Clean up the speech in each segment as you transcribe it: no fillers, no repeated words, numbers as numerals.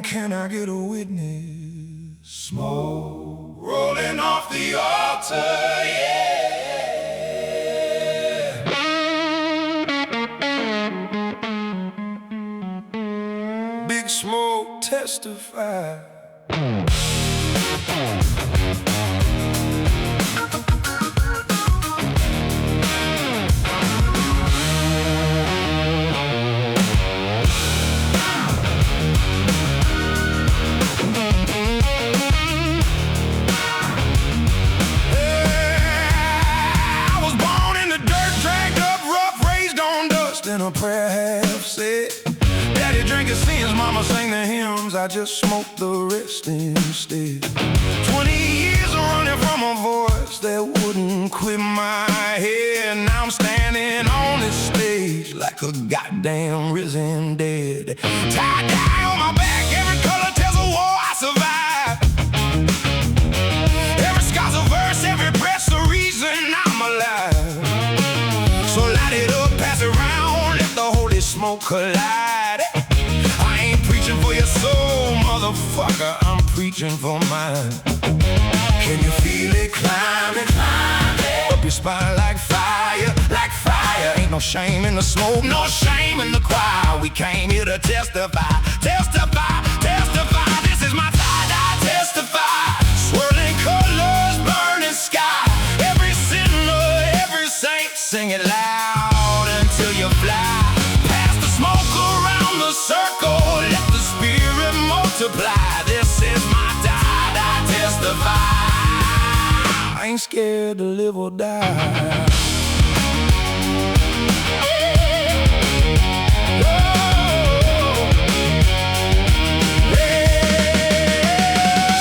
can I get a witness? Smoke rolling off the altar, yeah. Big Smoke, testify. And a prayer half said, Daddy drank his sins, Mama sang the hymns, I just smoked the rest instead. 20 years of running from a voice that wouldn't quit my head. Now I'm standing on this stage like a goddamn risen dead. Tied down on my back, every color tells a war I survived. Every scar's a verse, every breath's a reason I'm alive. So light it up, pass it round, smoke collide. I ain't preaching for your soul, motherfucker, I'm preaching for mine. Can you feel it climbing, climbing up your spine like fire, like fire? Ain't no shame in the smoke, no shame in the choir. We came here to testify, testify, testify. This is my side, I testify. Swirling colors, burning sky. Every sinner, every saint, sing it loud until you fly. Circle, let the spirit multiply. This is my tide, I testify. I ain't scared to live or die.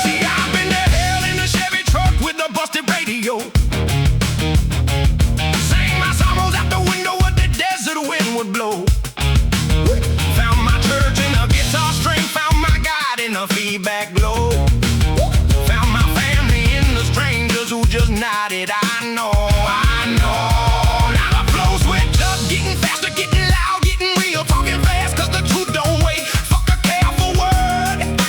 See, I've been to hell in a Chevy truck with a busted radio. Sang my sorrows out the window where the desert wind would blow. Feedback glow. Found my family in the strangers who just nodded. I know. Now the flow switch up, getting faster, getting loud, getting real, talking fast, cause the truth don't wait. Fuck a careful word.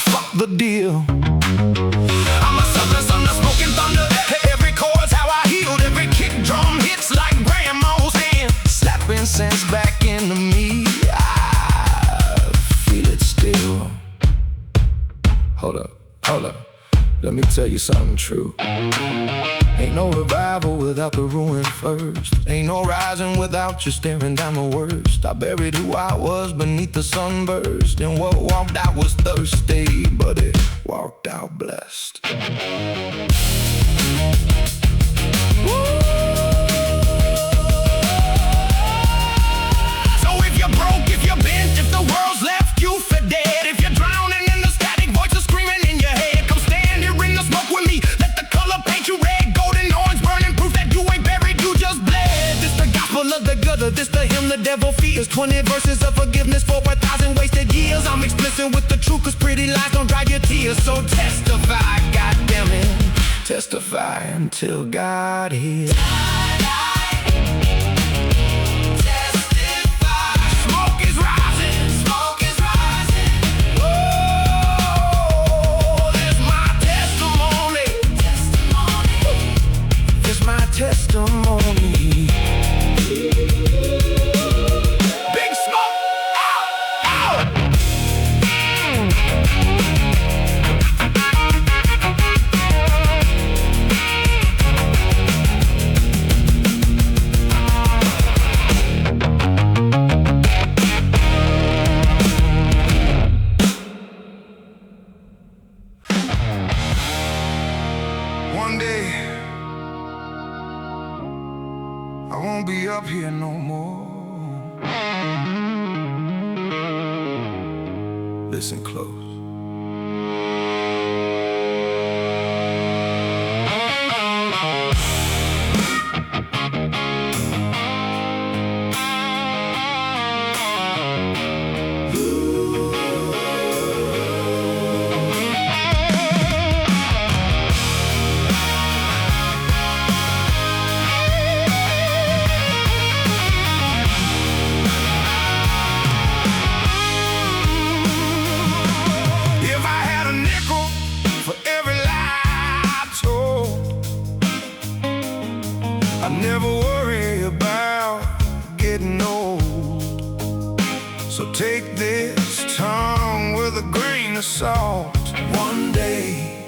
Fuck the deal. I'm a southern son of smoking thunder. Every chord's how I healed. Every kick drum hits like grandma's hand. Slap incense back into me. Hold up, let me tell you something true. Ain't no revival without the ruin first. Ain't no rising without you staring down the worst. I buried who I was beneath the sunburst, and what walked out was thirsty, but it walked out blessed. So if you're broke, if you're bent, if the world's left you for dead, if you're drowning in the static voices screaming in your head, come stand here in the smoke with me. Let the color paint you red, golden orange, burning proof that you ain't buried, you just bled. This the gospel of the gutter, this the hymn the devil fears. 20 verses of forgiveness for 1,000 wasted years. I'm explicit with the truth, cause pretty lies don't dry your tears. So testify, goddammit, testify until God hears. Testimony. Big Smoke, out, out. One day I won't be up here no more. Listen close. So take this tongue with a grain of salt. One day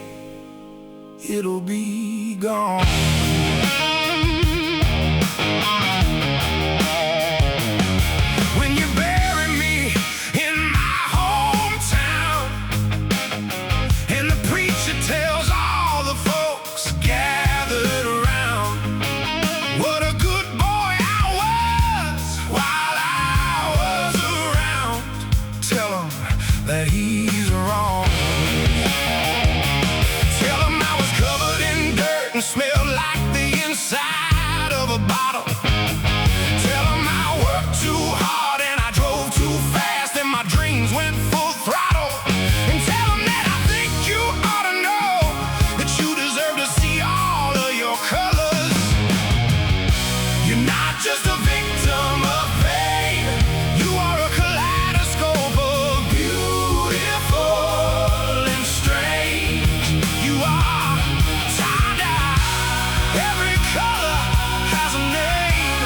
it'll be gone. When you bury me in my hometown, and the preacher tells all the folks gathered around what a good boy I was while I was around, tell him that he's wrong. Tell him I was covered in dirt and smelled like the inside of a bottle. Tell him I worked too hard and I drove too fast and my dreams went full throttle. And tell him that I think you ought to know that you deserve to see all of your colors. You're not just a victim of pain, you are a kaleidoscope of beautiful and strange. You are tie-dye, every color has a name,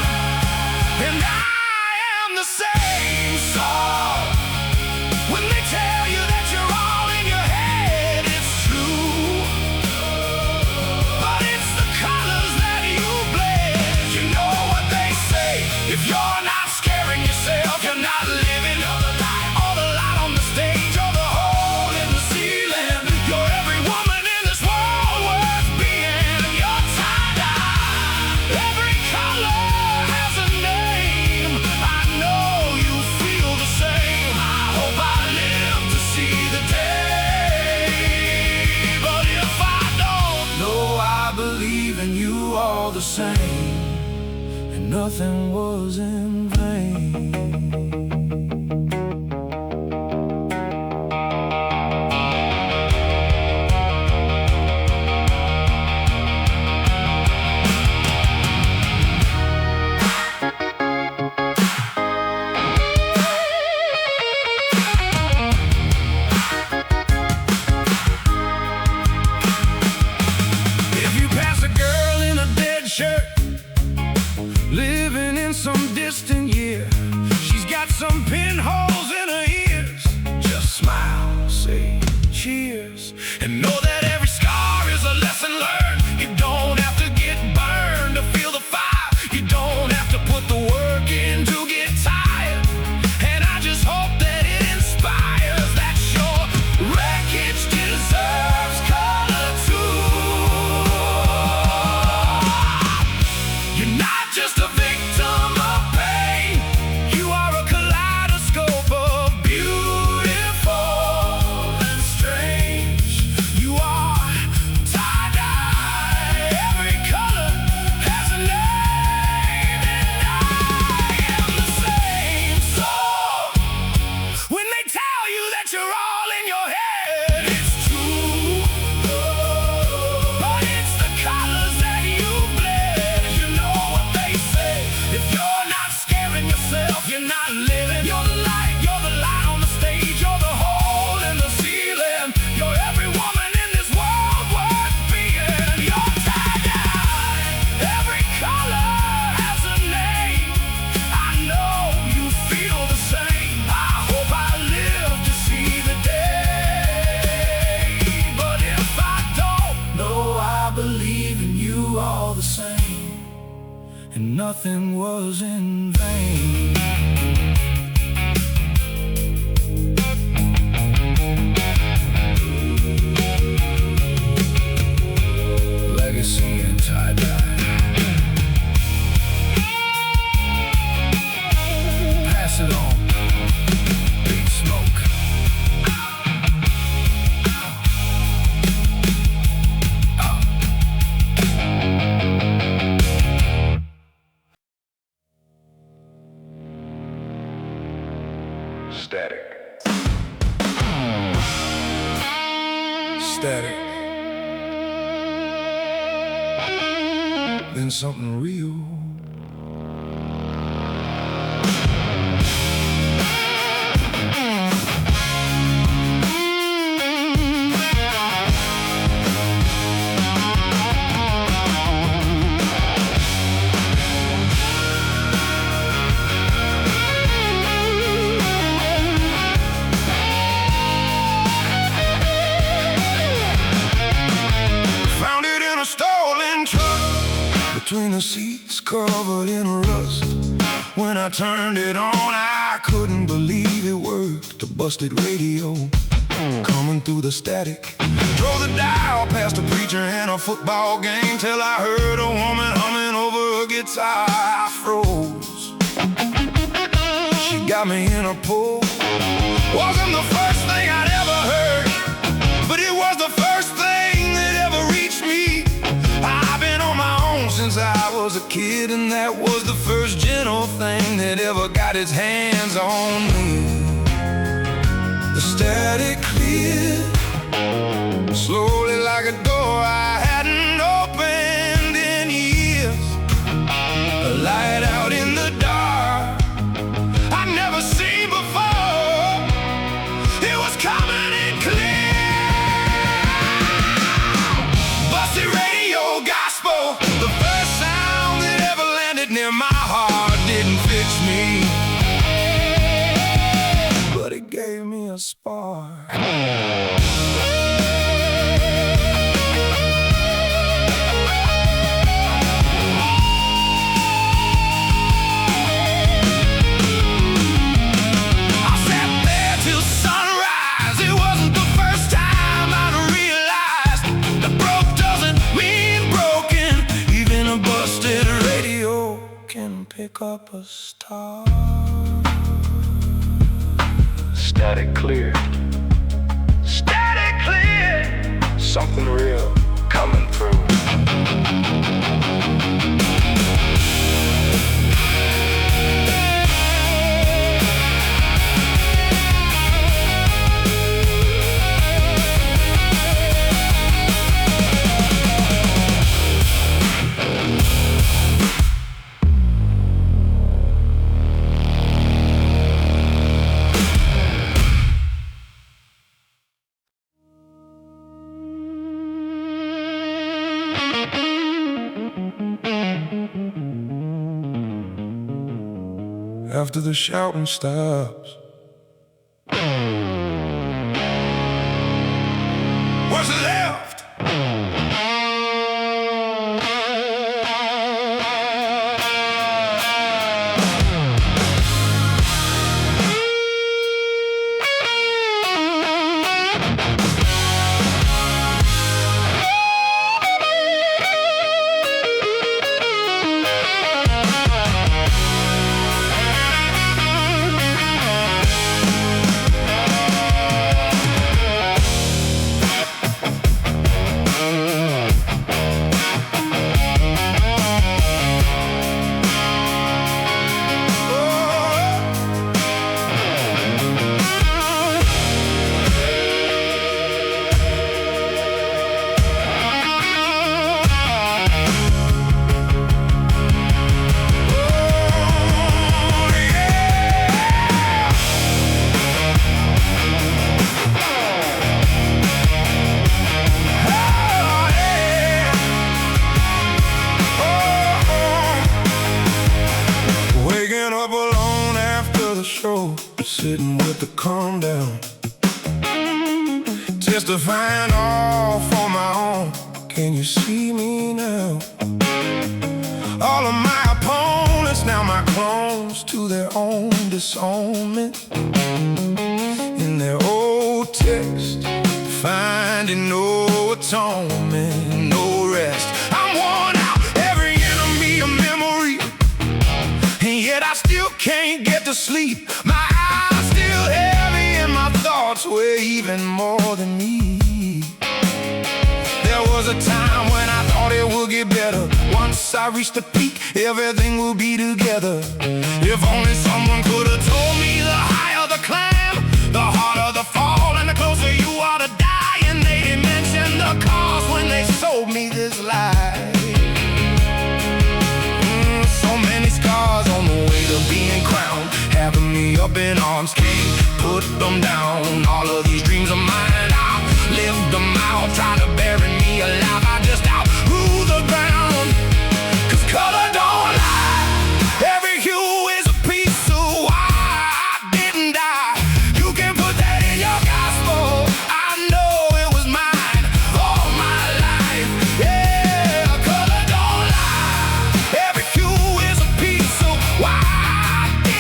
and I am the same. So when they tell you that you're all in your head, it's true, but it's the colors that you blend. You know what they say, if you're not scaring yourself, you're not living. You're the light, or the light on the stage, or the hole in the ceiling. You're every woman in this world worth being. You're tie-dye, every color has a name. I know you feel the same. I hope I live to see the day, but if I don't, know I believe in you all the same, and nothing was in vain. If you pass a girl in a dead shirt, living in some distant year, she's got some pinholes in her ears, just smile, say cheers, and know that every scar is a lesson learned. You don't have to get burned to feel the fire. You don't have to put the work in to get tired. And I just hope that it inspires that your wreckage deserves color too. You're not just a victim of pain, you are a kaleidoscope of beautiful and strange. You are tie-dye, every color has a name, and I am the same. So when they tell you that you're all in your head, it's true, but it's the colors that you blend. You know what they say, if you're not scaring yourself, you're not living. You're the light on the stage, you're the hole in the ceiling. You're every woman in this world worth being. You're tie-dye, every color has a name. I know you feel the same. I hope I live to see the day, but if I don't, know I believe in you all the same, and nothing was in vain. Legacy and tie-dye. Pass it on, big smoke. Static. Static. Then something real. turned it on, I couldn't believe it worked. The busted radio coming through the static. Drove the dial past a preacher and a football game till I heard a woman humming over a guitar. I froze. She got me in a pull. Wasn't the first thing I'd ever heard, but it was the first thing that ever reached me. I've been on my own since I was a kid, and that was the first gentle thing that ever got its hands on me. The static cleared slowly like a door I hadn't opened in years. A light out in the dark I'd never seen before. It was coming in clear. Busted radio gospel, the first sound that ever landed near my heart. Didn't fix me, but it gave me a spark. Pick up a star. Static clear. Static clear. Something real coming through. After the shouting stops, what's left? Sitting with the calm down, testifying all for my own. Can you see me now? All of my opponents now my clones to their own disownment. In their old text, finding no atonement, no rest. I'm worn out, every enemy a memory, and yet I still can't get to sleep. My eyes still heavy and my thoughts weigh even more than me. There was a time when I thought it would get better. Once I reached the peak, everything will be together. If only someone could have told me the higher the climb, the harder the fall, and the closer you are to dying. They didn't mention the cost when they sold me this life. So many scars on the way to being crowned, having me up in arms, can't put them down. All of these dreams of mine, I lived them out, try to bury me alive. I just outgrew the ground, 'cause color don't lie. Every hue is a piece of why I didn't die. You can put that in your gospel, I know it was mine all my life. Yeah, color don't lie. Every hue is a piece of why I didn't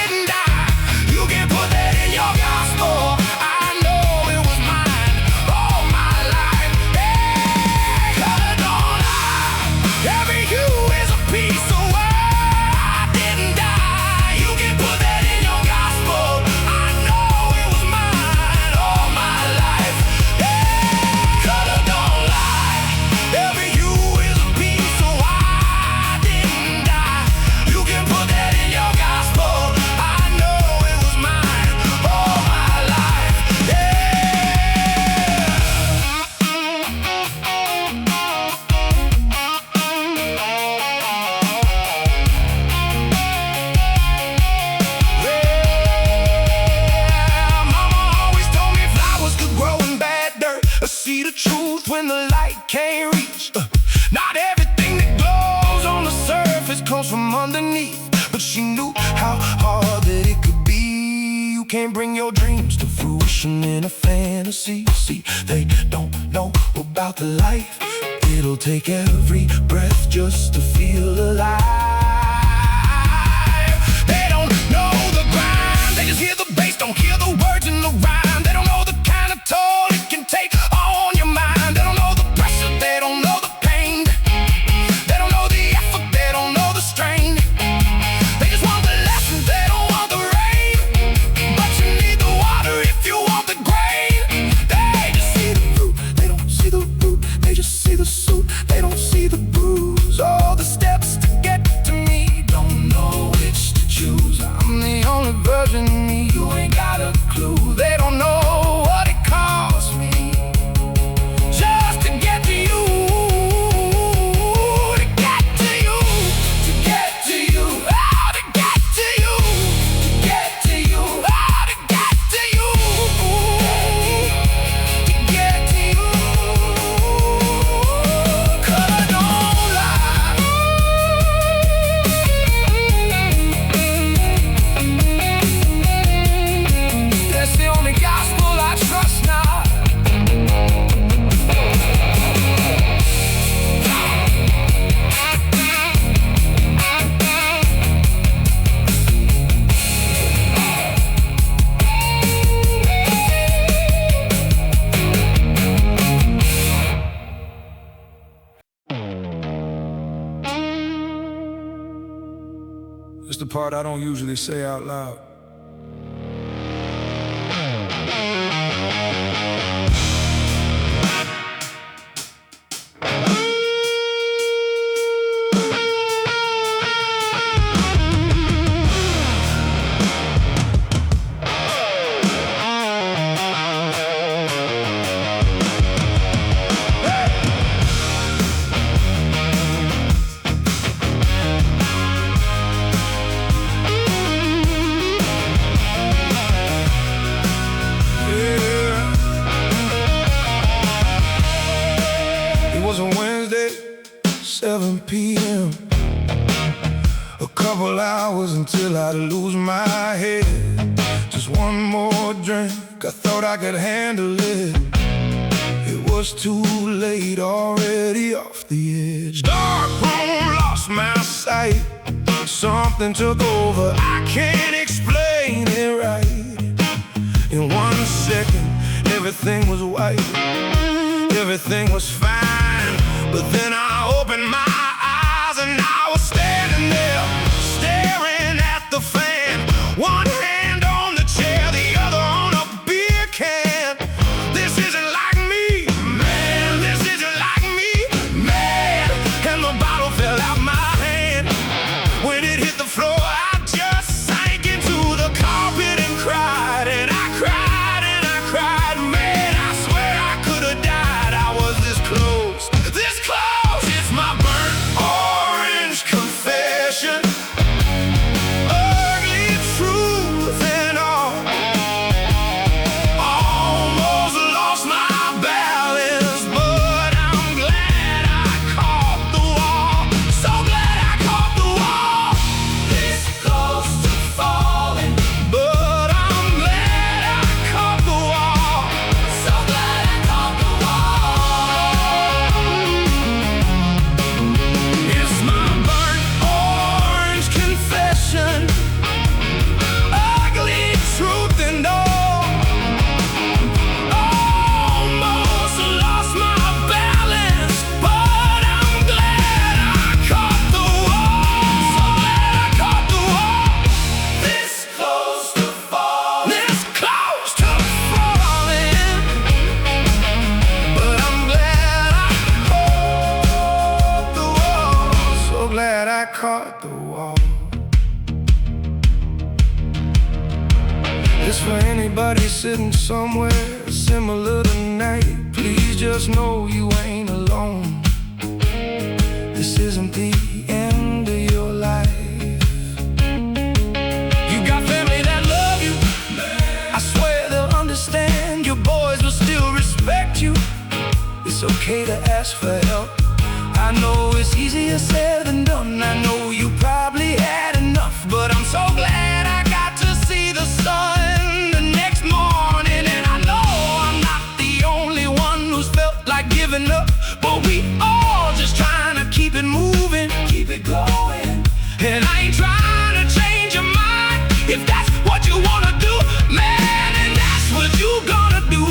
see the truth when the light can't reach. Not everything that glows on the surface comes from underneath. But she knew how hard that it could be. You can't bring your dreams to fruition in a fantasy. See, they don't know about the life it'll take every breath just to feel alive. They don't know the grind, they just hear the bass, don't hear the words in the rhyme. They don't know the kind of toll it can take on your mind. They don't know the pressure, they don't know the pain. They don't know the effort, they don't know the strain. They just want the lesson, they don't want the rain. But you need the water if you want the grain. They just see the fruit, they don't see the root. They just see the suit, they don't see the bruise. All the steps to get to me, don't know which to choose. I'm the only version of me, you ain't got a clue. They don't know what it costs me just to get to you. To get to you, to get to you, oh, to get to you, to get to you, oh, to get to you, to get to you. 'Cause I don't lie. That's the only gospel I trust now. It's the part I don't usually say out loud. It was a Wednesday, 7 p.m. A couple hours until I'd lose my head. Just one more drink, I thought I could handle it. It was too late, already off the edge. Dark room, lost my sight. Something took over, I can't explain it right. In 1 second, everything was white. Everything was fine. But then I opened my eyes and I was standing there, staring at the fan. One hand on the chair, the other on a beer can. This isn't like me, man. This isn't like me, man. And the bottle fell out my hand. When it hit the floor, I just sank into the carpet and cried. And I cried and I cried. Man, I swear I could have died. I was this close, this close. It's my burnt orange confession. Ugly truth and all. Almost lost my balance, but I'm glad I caught the wall. So glad I caught the wall. This close to falling, but I'm glad I caught the wall. So glad I caught the wall. It's my burnt orange confession. Ugly truth and all. Almost lost my balance, but I'm glad I caught the wall. So glad I caught the wall. This close to falling. This close to falling. But I'm glad I caught the wall. So glad I caught the wall. It's for anybody sitting somewhere similar tonight. Please just know you ain't alone. This isn't the end of your life. You got family that love you. I swear they'll understand. Your boys will still respect you. okay to ask for help. I know it's easier said than done. I know you probably had enough, but I'm so glad I got to see the sun the next morning. And I know I'm not the only one who's felt like giving up, but we all just trying to keep it moving, keep it going. And I ain't trying to change your mind. If that's what you wanna do, man, and that's what you gonna do.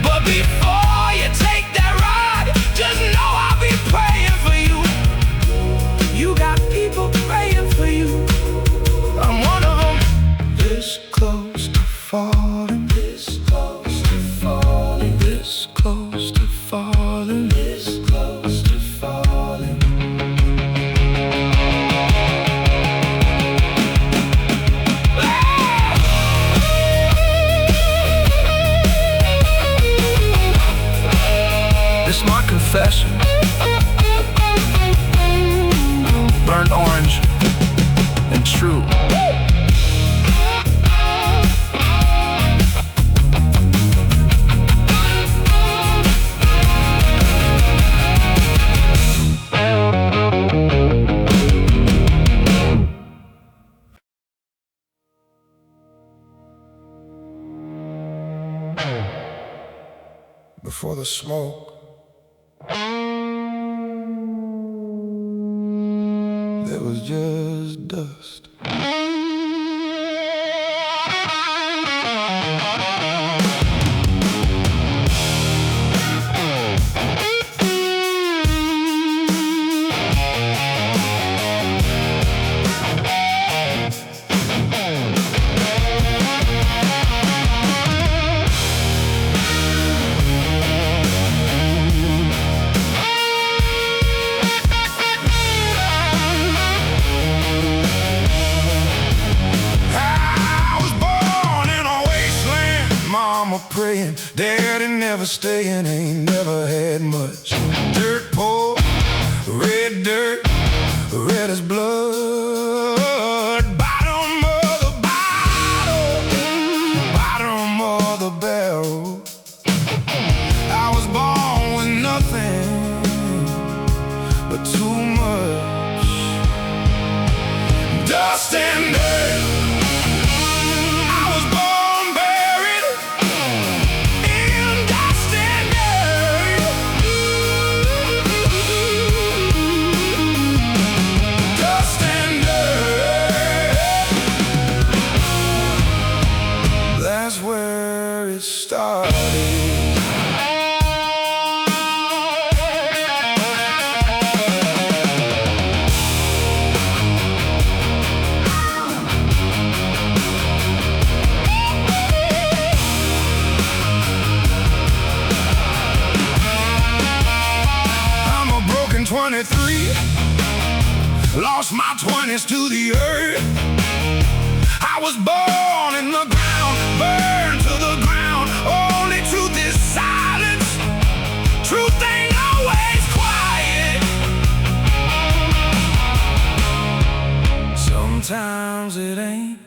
But before you take that ride, just know I'll be praying for you. You got people praying for you. I'm one of them. This close to falling, this close to falling, this close to falling, this close to falling. This my confession. Burnt orange and true. Before the smoke, there was just dust. Praying, daddy never staying, ain't never had much. Dirt poor, red dirt, red as blood. Bottom of the bottle, bottom of the barrel. I was born with nothing but too much dust and dirt. That's where it started. I'm a broken 23, lost my 20s to the earth. I was born in the ground, burned to the ground. Only truth is silence. Truth ain't always quiet. Sometimes it ain't.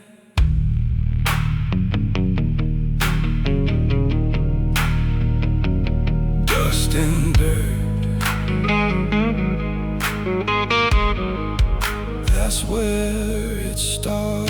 Dust and dirt. That's where it started.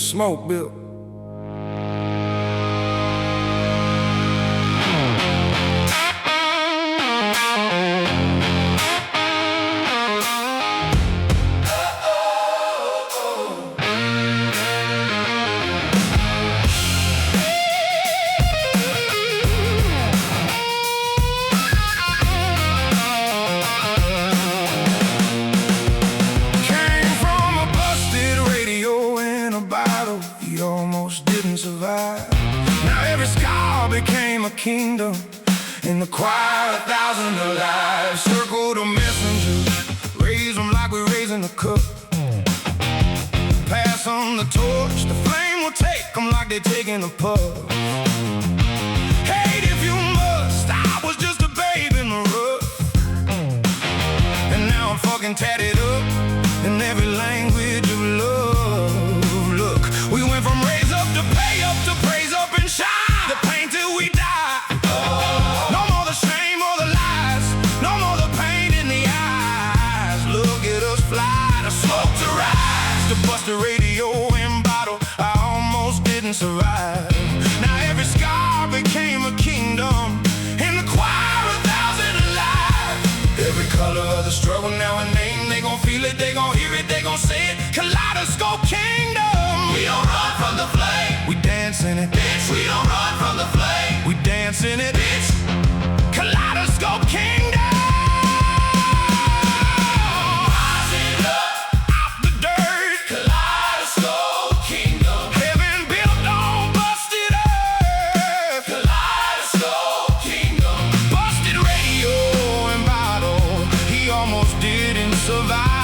smoke bill. He almost didn't survive. Now every scar became a kingdom. In the choir, 1,000 alive. Circle the messengers, raise them like we're raising a cup. Pass on the torch, the flame will take them like they're taking a puff. Hate if you must, I was just a babe in the rough. And now I'm fucking tatted up in every language of love. Look, we went from raise up to pay up to praise up and shine. The pain till we die. No more the shame or the lies. No more the pain in the eyes. Look at us fly, the smoke to rise. To bust the radio and bottle, I almost didn't survive. Now every scar became a kingdom. In the choir, 1,000 alive. Every color of the struggle now a name. They gon' feel it, they gon' hear it, they gon' say it. Kaleidoscope kingdom. We don't run from the flame. We dance in it, bitch. We don't run from the flame. We dance in it, bitch. Kaleidoscope kingdom. Rising up out the dirt. Kaleidoscope kingdom. Heaven built on busted earth. Kaleidoscope kingdom. Busted radio and bottle. He almost didn't survive.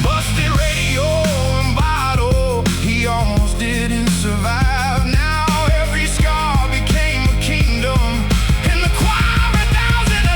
Busted radio and bottle, he almost didn't survive. Now every scar became a kingdom. In the choir, 1,000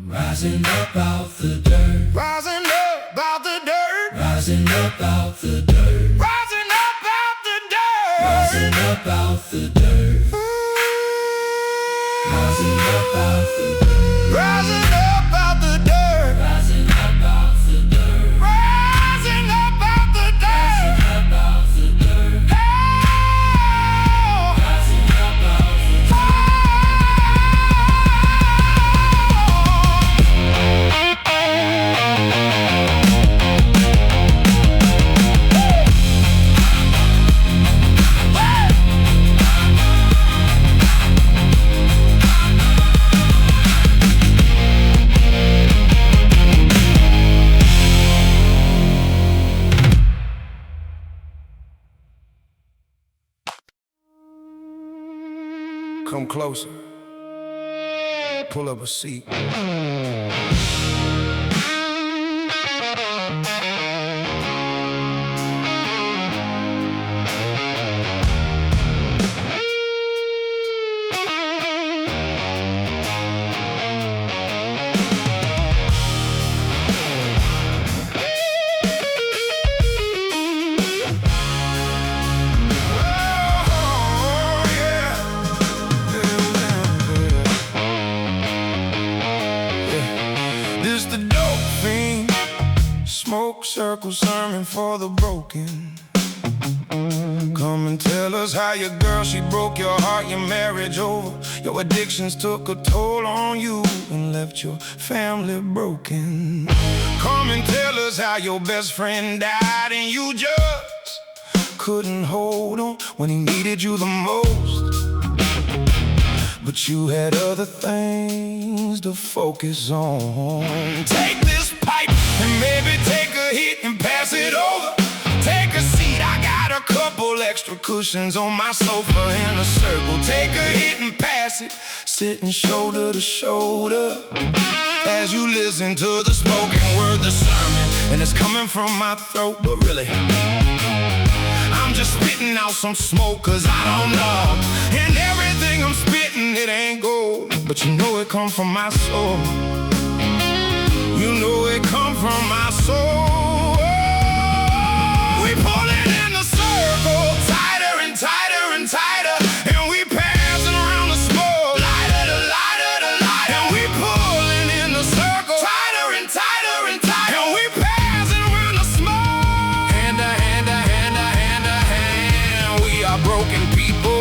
Rising up out the dirt. Rising up out the dirt. Rising up out the dirt. Rising up out the dirt. Rising up out the dirt. Rising up out the dirt. Rising up out the dirt. Rising up out the dirt. Rising up out the dirt. Rising up out the Come closer, pull up a seat. Smoke circle sermon for the broken. Come and tell us how your girl, she broke your heart, your marriage over. Your addictions took a toll on you and left your family broken. Come and tell us how your best friend died and you just couldn't hold on when he needed you the most. But you had other things to focus on. Take this pipe and maybe take a hit and pass it over. Take a seat, I got a couple extra cushions on my sofa in a circle. Take a hit and pass it, sitting shoulder to shoulder as you listen to the spoken word, the sermon, and it's coming from my throat, but really I'm just spitting out some smoke, cause I don't know. And everything I'm spitting, it ain't gold, but you know it come from my soul. You know it come from my soul. We pulling in the circle, tighter and tighter and tighter, and we passing around the smoke, lighter to lighter to lighter. And we pulling in the circle, tighter and tighter and tighter, and we passing around the smoke. Hand to hand to hand to hand to hand, we are broken people,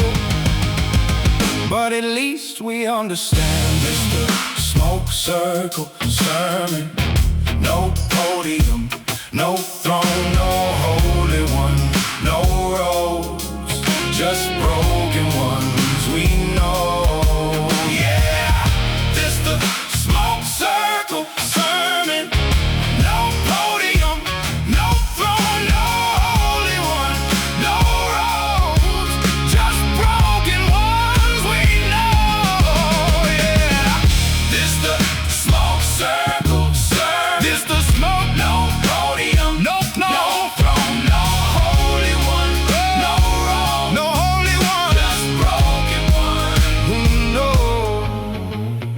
but at least we understand. Mr. Smoke circle sermon, no podium, no throne, no holy one, no roads, just broken ones we know. Yeah, this the smoke circle sermon, no podium, no throne, no holy one, no roads, just broken ones we know. Yeah, this the smoke circle sermon, this the smoke, no podium, no throne, no holy one, no road, no holy one, just broken one who knows.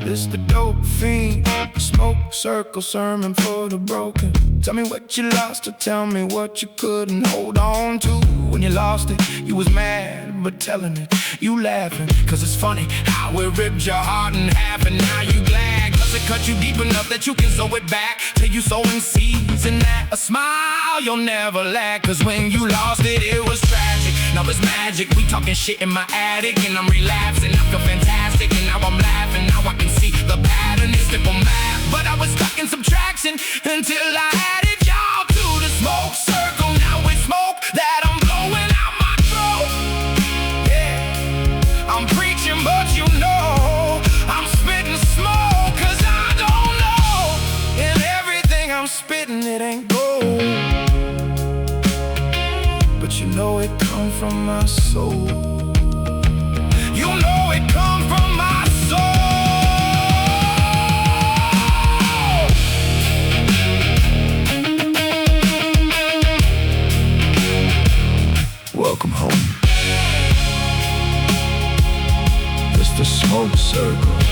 This the dope fiend, smoke circle sermon for the broken. Tell me what you lost, or tell me what you couldn't hold on to. When you lost it, you was mad, but telling it, you laughing, cause it's funny how it ripped your heart in half. And now you glad, cause it cut you deep enough that you can sew it back till you sowing seeds. And that a smile you'll never lack, cause when you lost it, it was tragic. Now it's magic, we talking shit in my attic, and I'm relapsing, I feel fantastic. And now I'm laughing, now I can see the pattern, it's simple math. But I was stuck in subtraction until I added y'all to the smoke circle. Now it's smoke that I'm blowing out my throat. Yeah, I'm preaching, but you know I'm spitting smoke, cause I don't know. And everything I'm spitting, it ain't gold, but you know it come from my soul. You know it come from my soul. Welcome home. It's the smoke circle.